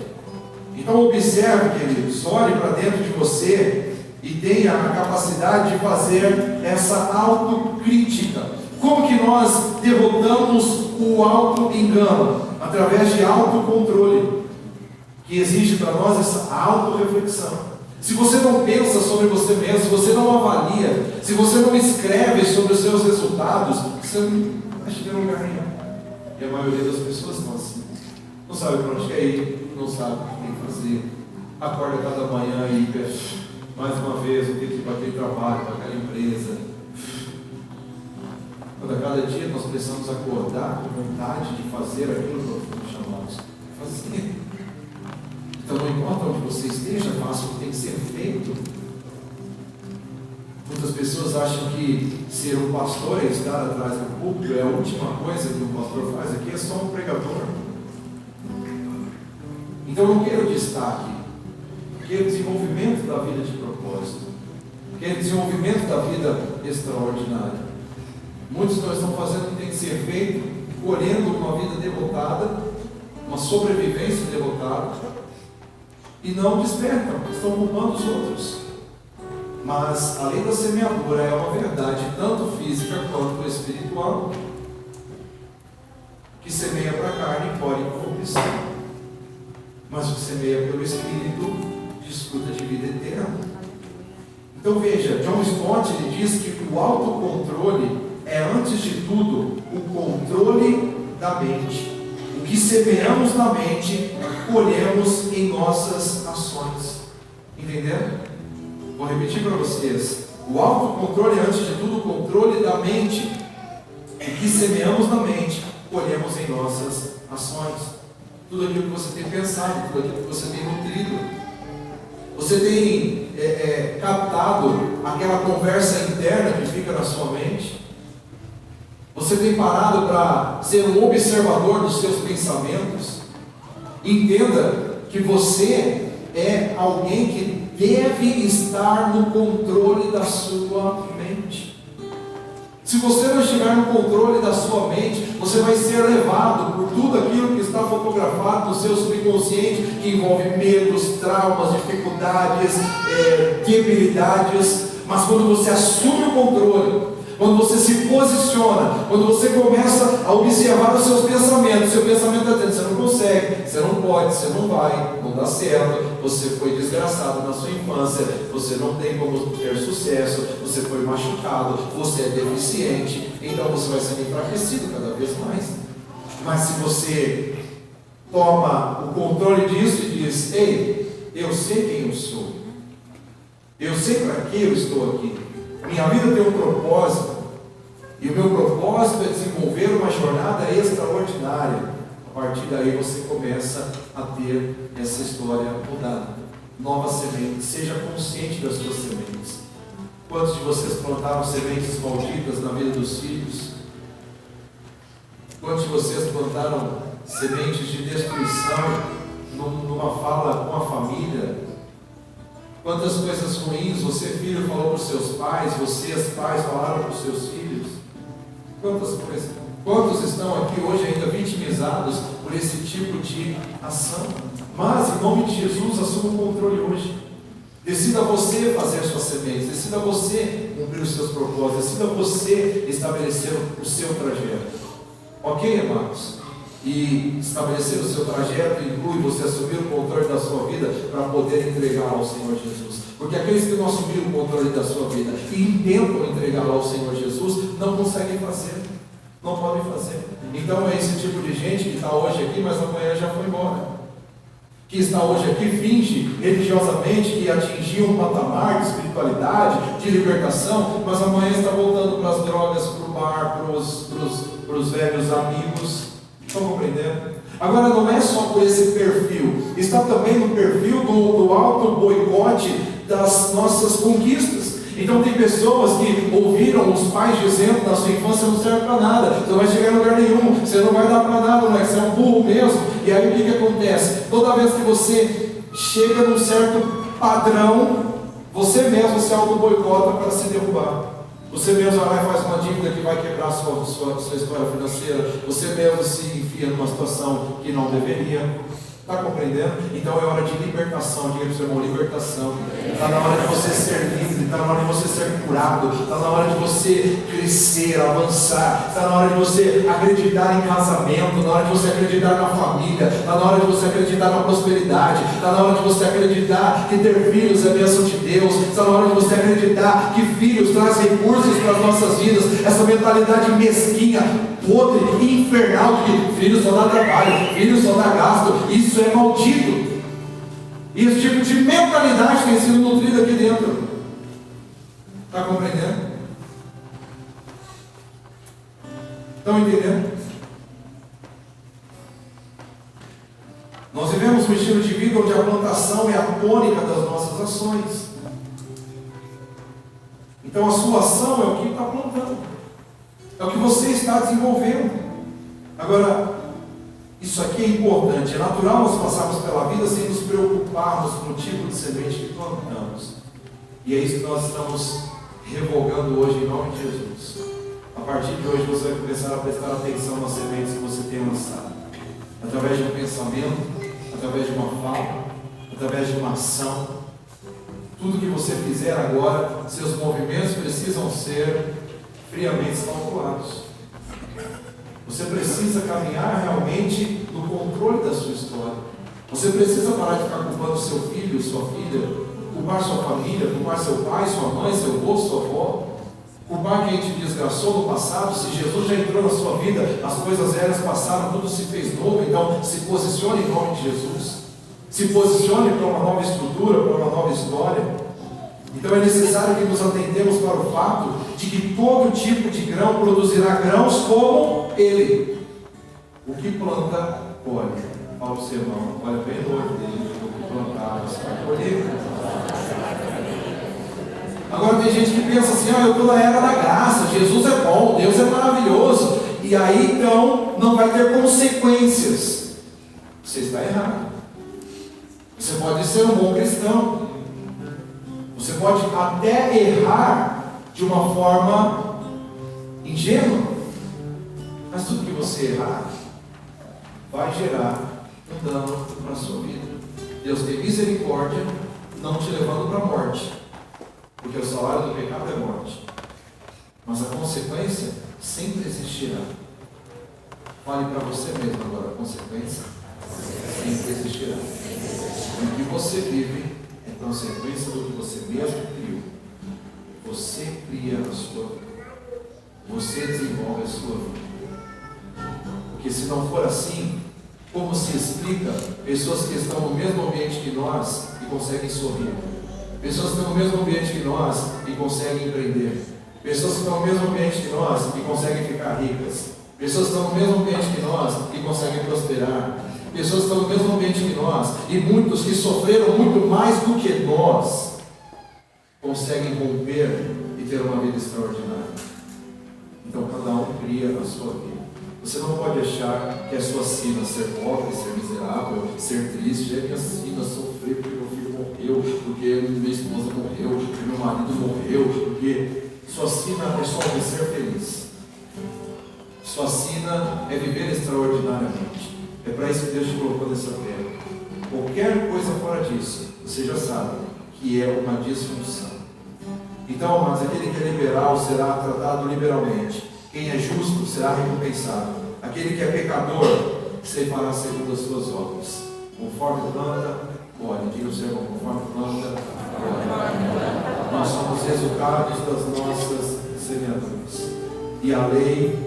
Então observe, queridos, olhe para dentro de você e tenha a capacidade de fazer essa autocrítica. Como que nós derrotamos o auto-engano? Através de autocontrole, que exige para nós essa autorreflexão. Se você não pensa sobre você mesmo, se você não avalia, se você não escreve sobre os seus resultados, você não vai chegar em lugar nenhum. E a maioria das pessoas estão assim. Não sabe para onde quer ir, não sabe o que tem que fazer. Acorda cada manhã e mais uma vez eu tenho que ir para aquele trabalho, para aquela empresa. Quando a cada dia nós precisamos acordar com vontade de fazer aquilo que nós fomos chamados a fazer. Então não importa onde você esteja, faça o que tem que ser feito. Muitas pessoas acham que ser um pastor e estar atrás do púlpito é a última coisa que o pastor faz. Aqui é só um pregador. Então eu quero destaque, quero desenvolvimento da vida de propósito, quero desenvolvimento da vida extraordinária. Muitos não estão fazendo o que tem que ser feito, colhendo uma vida derrotada, uma sobrevivência derrotada, e não despertam, estão culpando os outros. Mas a lei da semeadura é uma verdade, tanto física quanto espiritual. Que semeia para a carne pode corrupção, mas o que semeia pelo Espírito desfruta de vida eterna. Então veja, John Stott ele diz que o autocontrole é, antes de tudo, o controle da mente. O que semeamos na mente, colhemos em nossas ações. Entenderam? Vou repetir para vocês. O autocontrole, antes de tudo, o controle da mente. O que semeamos na mente, colhemos em nossas ações. Tudo aquilo que você tem pensado, tudo aquilo que você tem nutrido. Você tem captado aquela conversa interna que fica na sua mente? Você tem parado para ser um observador dos seus pensamentos? Entenda que você é alguém que deve estar no controle da sua mente. Se você não estiver no controle da sua mente, você vai ser levado por tudo aquilo que está fotografado no seu subconsciente, que envolve medos, traumas, dificuldades, debilidades. Mas quando você assume o controle, quando você se posiciona, quando você começa a observar os seus pensamentos, seu pensamento está dizendo: você não consegue, você não pode, você não vai, não dá certo, você foi desgraçado na sua infância, você não tem como ter sucesso, você foi machucado, você é deficiente, então você vai sendo enfraquecido cada vez mais. Mas se você toma o controle disso e diz: ei, eu sei quem eu sou, eu sei para que eu estou aqui, minha vida tem um propósito, e o meu propósito é desenvolver uma jornada extraordinária. A partir daí você começa a ter essa história mudada. Nova semente. Seja consciente das suas sementes. Quantos de vocês plantaram sementes malditas na vida dos filhos? Quantos de vocês plantaram sementes de destruição numa fala com a família? Quantas coisas ruins você, filho, falou para os seus pais, vocês, pais, falaram para os seus filhos? Quantas coisas? Quantos estão aqui hoje ainda vitimizados por esse tipo de ação? Mas, em nome de Jesus, assuma o controle hoje. Decida você fazer suas sementes, decida você cumprir os seus propósitos, decida você estabelecer o seu trajeto. Ok, amados? E estabelecer o seu trajeto inclui você assumir o controle da sua vida para poder entregar ao Senhor Jesus. Porque aqueles que não assumiram o controle da sua vida e intentam entregar ao Senhor Jesus, não conseguem fazer, não podem fazer. Então é esse tipo de gente que está hoje aqui, mas amanhã já foi embora. Que está hoje aqui, finge religiosamente que atingiu um patamar de espiritualidade, de libertação, mas amanhã está voltando para as drogas, para o bar, para os velhos amigos. Estão compreendendo? Agora não é só por esse perfil, está também no perfil do auto boicote das nossas conquistas. Então tem pessoas que ouviram os pais dizendo na sua infância: não serve para nada, você não vai chegar em lugar nenhum, você não vai dar para nada, não é? Você é um burro mesmo. E aí o que acontece? Toda vez que você chega num certo padrão, você mesmo se auto boicota para se derrubar. Você mesmo vai lá e faz uma dívida que vai quebrar a sua história financeira. Você mesmo se enfia numa situação que não deveria. Está compreendendo? Então é hora de libertação. Diga para o seu irmão: libertação. Está na hora de você ser livre, está na hora de você ser curado, está na hora de você crescer, avançar, está na hora de você acreditar em casamento, na hora de você acreditar na família, está na hora de você acreditar na prosperidade, está na hora de você acreditar que ter filhos é bênção de Deus, está na hora de você acreditar que filhos trazem recursos para as nossas vidas. Essa mentalidade mesquinha, podre, infernal, de que filho só dá trabalho, filho só dá gasto, isso é maldito. E esse tipo de mentalidade tem sido nutrida aqui dentro. Está compreendendo? Estão entendendo? Nós vivemos um estilo de vida onde a plantação é a tônica das nossas ações. Então a sua ação é o que está plantando, é o que você está desenvolvendo. Agora, isso aqui é importante. É natural nós passarmos pela vida sem nos preocuparmos com o tipo de semente que plantamos. E é isso que nós estamos revogando hoje em nome de Jesus. A partir de hoje você vai começar a prestar atenção nas sementes que você tem lançado. Através de um pensamento, através de uma fala, através de uma ação. Tudo que você fizer agora, seus movimentos precisam ser friamente calculados. Você precisa caminhar realmente no controle da sua história. Você precisa parar de ficar culpando seu filho, sua filha, culpar sua família, culpar seu pai, sua mãe, seu avô, sua avó. Culpar quem te desgraçou no passado. Se Jesus já entrou na sua vida, as coisas velhas passaram, tudo se fez novo. Então se posicione em nome de Jesus. Se posicione para uma nova estrutura, para uma nova história. Então é necessário que nos atentemos para o fato de que todo tipo de grão produzirá grãos como ele. O que planta, colhe. Fala o seu irmão, olha bem no olho dele. O que plantar, você vai colher. Agora tem gente que pensa assim: eu estou na era da graça, Jesus é bom, Deus é maravilhoso, e aí então não vai ter consequências. Você está errado. Você pode ser um bom cristão, você pode até errar de uma forma ingênua, mas tudo que você errar vai gerar um dano para a sua vida. Deus tem misericórdia, não te levando para a morte, porque o salário do pecado é morte, mas a consequência sempre existirá. Fale para você mesmo agora: a consequência sempre existirá. O que você vive é consequência do que você mesmo criou. Você cria a sua vida, você desenvolve a sua vida. Porque se não for assim, como se explica pessoas que estão no mesmo ambiente que nós e conseguem sorrir? Pessoas que estão no mesmo ambiente que nós e conseguem empreender. Pessoas que estão no mesmo ambiente que nós e conseguem ficar ricas. Pessoas que estão no mesmo ambiente que nós e conseguem prosperar. Pessoas que estão no mesmo ambiente que nós e muitos que sofreram muito mais do que nós conseguem romper e ter uma vida extraordinária. Então cada um cria a sua vida. Você não pode achar que é sua sina ser pobre, ser miserável, ser triste. É minha sina sofrer porque meu filho morreu, porque minha esposa morreu, porque meu marido morreu, porque sua sina é só ser feliz. Sua sina é viver extraordinariamente. É para isso que Deus te colocou nessa terra. Qualquer coisa fora disso, você já sabe que é uma disfunção. Então, amados, aquele que é liberal será tratado liberalmente. Quem é justo será recompensado. Aquele que é pecador se fará segundo as suas obras. Conforme planta, colhe. Diga o Senhor: conforme planta, colhe. Nós somos resultados das nossas semeaduras. E a lei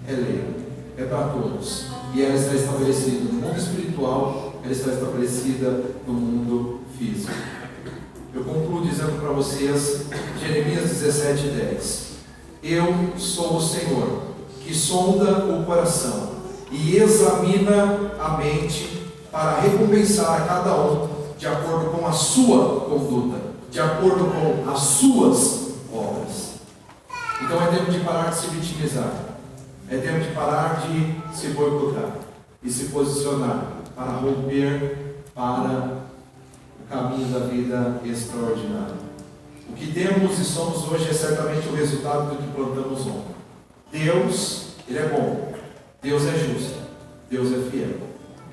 é lei. É para todos. E ela está estabelecida no mundo espiritual, ela está estabelecida no mundo físico. Eu concluo dizendo para vocês, Jeremias 17:10. Eu sou o Senhor, que sonda o coração e examina a mente para recompensar a cada um de acordo com a sua conduta, de acordo com as suas obras. Então é tempo de parar de se vitimizar. É tempo de parar de se boicotar e se posicionar para romper para o caminho da vida extraordinária. O que temos e somos hoje é certamente o resultado do que plantamos ontem. Deus, Ele é bom. Deus é justo. Deus é fiel.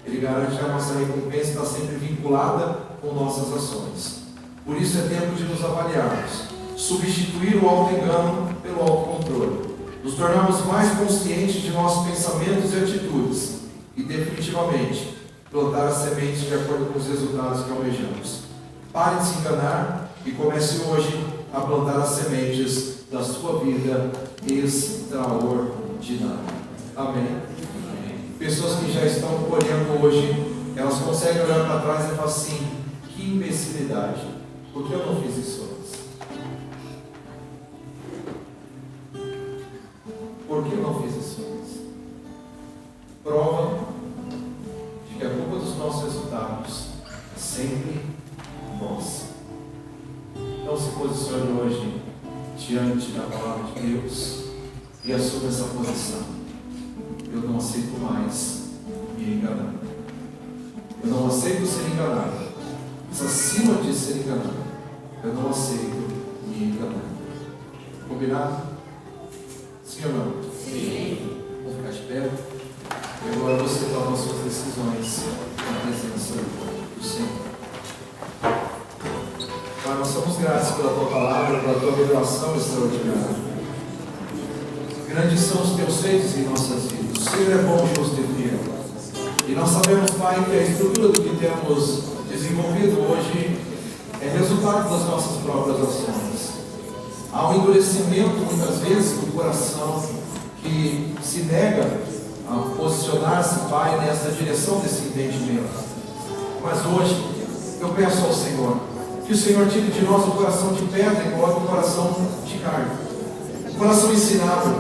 Ele garante que a nossa recompensa está sempre vinculada com nossas ações. Por isso é tempo de nos avaliarmos, substituir o auto-engano pelo autocontrole. Nos tornarmos mais conscientes de nossos pensamentos e atitudes e, definitivamente, plantar as sementes de acordo com os resultados que almejamos. Pare de se enganar e comece hoje a plantar as sementes da sua vida extraordinária. Amém? Pessoas que já estão colhendo hoje, elas conseguem olhar para trás e falar assim: que imbecilidade, por que eu não fiz isso antes? Por que eu não fiz isso antes? Prova de que a culpa dos nossos resultados é sempre nossa. Então se posicione hoje diante da palavra de Deus e assuma essa posição. Eu não aceito mais me enganar. Eu não aceito ser enganado. Mas acima de ser enganado, eu não aceito me enganar. Combinado? Sim ou não? Sim. Vamos ficar de pé. E agora você toma as suas decisões na presença do Senhor. Pai, nós somos gratos pela Tua palavra, pela Tua revelação extraordinária. Grandes são os Teus feitos em nossas vidas. O Senhor é bom, justo e fiel. E nós sabemos, Pai, que a estrutura do que temos desenvolvido hoje é resultado das nossas próprias ações. Há um endurecimento, muitas vezes, do coração que se nega a posicionar-se, Pai, nessa direção desse entendimento. Mas hoje, eu peço ao Senhor que o Senhor tire de nós o coração de pedra e coloque o coração de carne. O coração ensinável,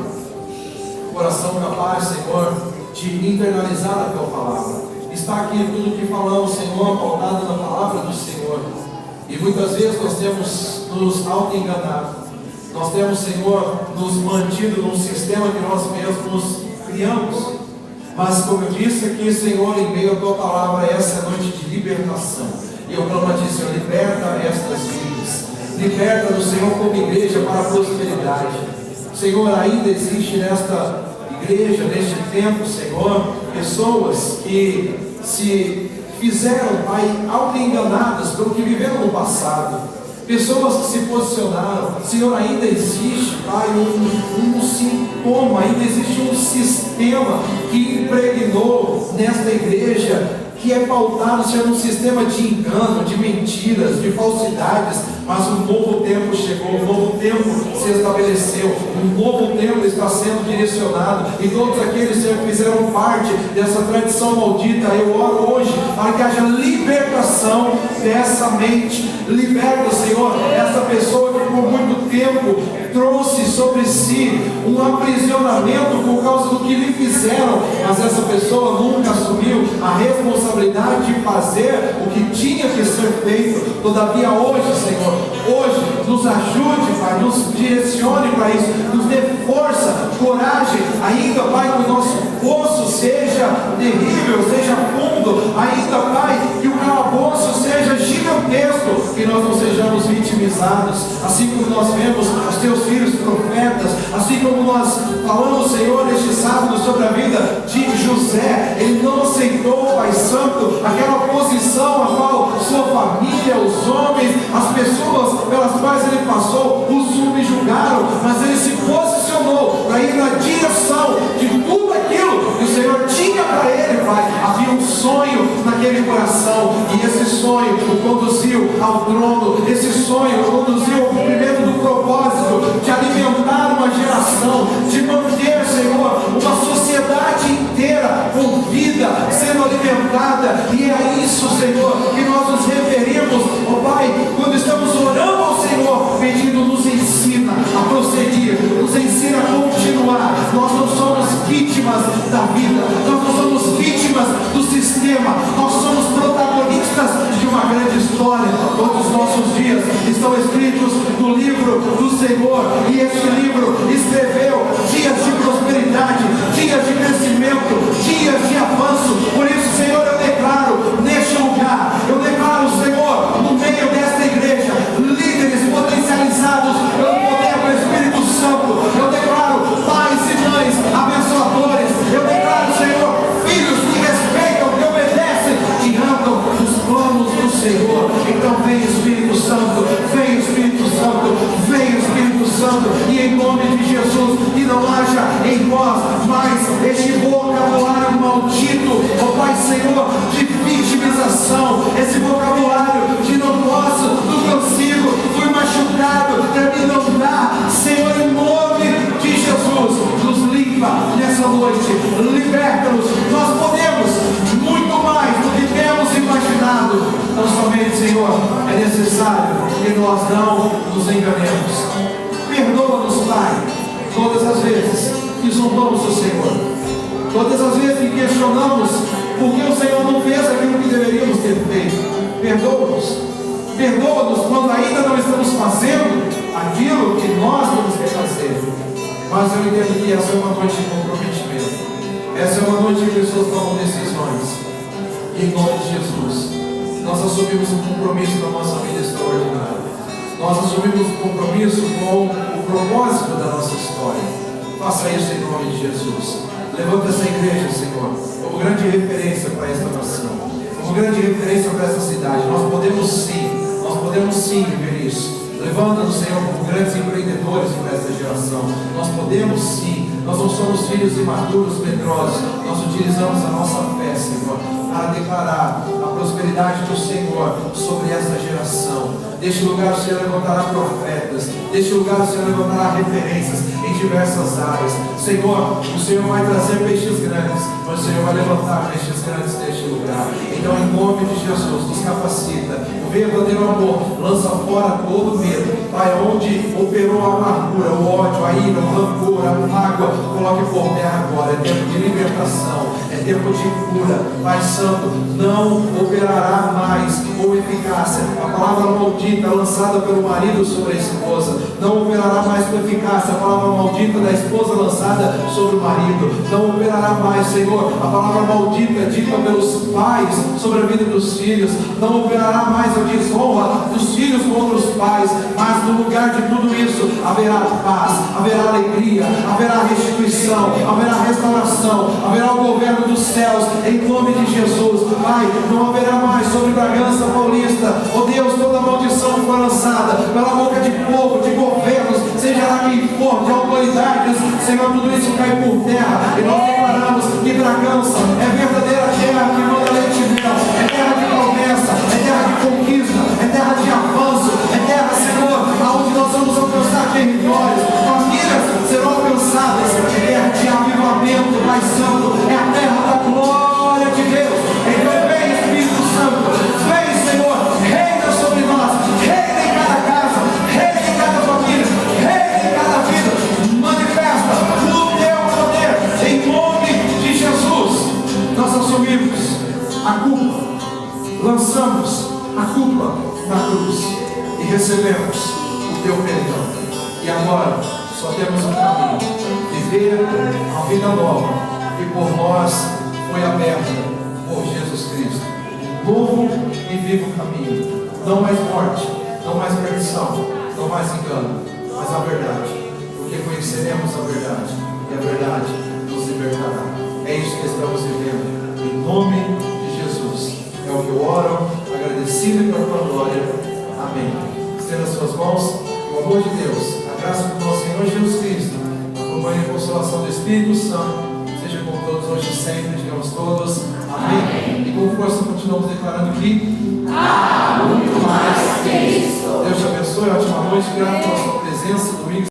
o coração capaz, Senhor, de internalizar a Tua palavra. Está aqui tudo que falamos, Senhor, pautado na palavra do Senhor. E muitas vezes nós temos nos auto-enganado. Nós temos, Senhor, nos mantido num sistema que nós mesmos criamos. Mas como eu disse aqui, Senhor, em meio à Tua palavra, essa é a noite de libertação. E eu clamo a Ti, Senhor, liberta estas vidas. Liberta-nos, Senhor, como igreja para a prosperidade. Senhor, ainda existe nesta igreja, neste tempo, Senhor, pessoas que se fizeram, Pai, auto-enganadas pelo que viveram no passado. Pessoas que se posicionaram. Senhor, ainda existe, Pai, um sintoma, ainda existe um sistema que impregnou nesta igreja, que é pautado, Senhor, num sistema de engano, de mentiras, de falsidades. Mas um novo tempo chegou, um novo tempo se estabeleceu, um novo tempo está sendo direcionado, e todos aqueles, Senhor, que fizeram parte dessa tradição maldita, eu oro hoje para que haja libertação dessa mente. Liberta, Senhor, essa pessoa que por muito tempo trouxe sobre si um aprisionamento por causa do que lhe fizeram, mas essa pessoa nunca assumiu a responsabilidade de fazer o que tinha que ser feito. Todavia hoje, Senhor, hoje nos ajude, Pai, nos direcione para isso, nos dê força, coragem, ainda, Pai, que o nosso poço seja terrível, seja fundo, ainda, Pai, que o calabouço seja gigantesco, que nós não sejamos vitimizados, assim como nós vemos os Teus filhos profetas, assim como nós falamos, Senhor, neste sábado sobre a vida de José. Ele não aceitou, Pai Santo, aquela posição a qual sua família, os homens, as pessoas pelas quais ele passou, o subjugaram, mas ele se posicionou para ir na direção de tudo aquilo que o Senhor tinha para ele, Pai. Havia um sonho naquele coração, e esse sonho o conduziu ao trono, esse sonho o conduziu ao cumprimento do propósito de alimentar uma geração, de manter, Senhor, uma sociedade inteira com vida sendo alimentada. E é isso, Senhor, que nós nos referimos, ó Pai, quando estamos orando ao Senhor, pedindo, nos ensina a prosseguir, nos ensina a continuar. Nós não somos vítimas da vida, nós não somos vítimas do sistema, nós somos protagonistas de uma grande história. Todos os nossos dias estão escritos no livro do Senhor, e este livro escreveu dias de prosperidade, dias de crescimento, dias de avanço. Por isso, Senhor, eu declaro neste lugar, eu declaro, Senhor, no meio desta igreja, líderes potencializados pelo poder do Espírito Santo. Eu declaro pais e mães abençoadores. Eu declaro, Senhor, filhos que respeitam, que obedecem, que andam nos planos do Senhor. Então vem Espírito Santo, vem Espírito Santo, vem Espírito Santo, e em nome de Jesus, que não haja em nós mais este vocabulário maldito, ó Pai, Senhor, de vitimização, esse vocabulário de não posso, não consigo, fui machucado, para mim não dá. Senhor, em nome de Jesus, nos limpa nessa noite, liberta-nos. Nós podemos muito mais do que temos imaginado. Então somente, Senhor, é necessário que nós não nos enganemos. Perdoa-nos, Pai, todas as vezes que zombamos o Senhor, todas as vezes que questionamos porque o Senhor não fez aquilo que deveríamos ter feito. Perdoa-nos. Perdoa-nos quando ainda não estamos fazendo aquilo que nós temos que fazer. Mas eu entendo que essa é uma noite de comprometimento. Essa é uma noite que pessoas tomam decisões. E em nome de Jesus, nós assumimos um compromisso na nossa vida extraordinária. Nós assumimos um compromisso com o propósito da nossa história. Faça isso em nome de Jesus. Levanta essa igreja, Senhor, como grande referência para esta nação, como grande referência para essa cidade. Nós podemos sim viver isso. Levanta-nos, Senhor, como grandes empreendedores para esta geração. Nós podemos sim. Nós não somos filhos imaturos, medrosos. Nós utilizamos a nossa fé, Senhor, para declarar a prosperidade do Senhor sobre esta geração. Neste lugar o Senhor levantará profetas. quedas. Neste lugar o Senhor levantará referências em diversas áreas. Senhor, o Senhor vai trazer peixes grandes, mas o Senhor vai levantar peixes grandes neste lugar. Então, em nome de Jesus, nos capacita. O verdadeiro amor lança fora todo medo. Pai, onde operou a amargura, o ódio, a ira, o rancor, a mágoa, coloque por terra agora. É tempo de libertação, é tempo de cura. Pai Santo, não operará mais com eficácia a palavra maldita lançada pelo marido sobre a esposa. Não operará mais com eficácia a palavra maldita da esposa lançada sobre o marido. Não operará mais, Senhor, a palavra maldita dita pelos pais sobre a vida dos filhos. Não operará mais a desonra dos filhos contra os pais. Mas no lugar de tudo isso haverá paz, haverá alegria, haverá restituição, haverá restauração, haverá o governo dos céus, em nome de Jesus. Pai, não haverá mais sobre Bragança Paulista, oh Deus, toda maldição que foi lançada pela boca de povo, de governos, seja lá quem for, de autoridades, Senhor, tudo isso cai por terra, e nós declaramos que Bragança é verdadeira terra que manda leite e mel, é terra de promessa, é terra de conquista, é terra de avanço, é terra, Senhor, aonde nós vamos alcançar territórios, famílias serão alcançadas, é terra de avivamento, Pai Santo, é a terra da glória de Deus. Então vem, Espírito Santo, vem, Senhor, reina sobre nós, reina em cada casa, reina em cada família, reina em cada vida, manifesta o teu poder, em nome de Jesus. Nós assumimos a culpa, lançamos a culpa na cruz e recebemos o teu perdão. E agora só temos um caminho: viver a vida nova que por nós foi aberta por Jesus Cristo. Novo e vivo caminho. Não mais morte, não mais perdição, não mais engano, mas a verdade. Porque conheceremos a verdade e a verdade nos libertará. É isso que estamos vivendo. Em nome de Jesus. É o que eu oro, agradecido pela tua glória. Amém. Estenda as suas mãos. O amor de Deus, a graça do nosso Senhor Jesus Cristo, a companhia e a consolação do Espírito Santo, seja com todos hoje e sempre, digamos todos, amém. E com força continuamos declarando que há muito mais que isso. Deus te abençoe, ótima noite, grato pela sua presença, domingo.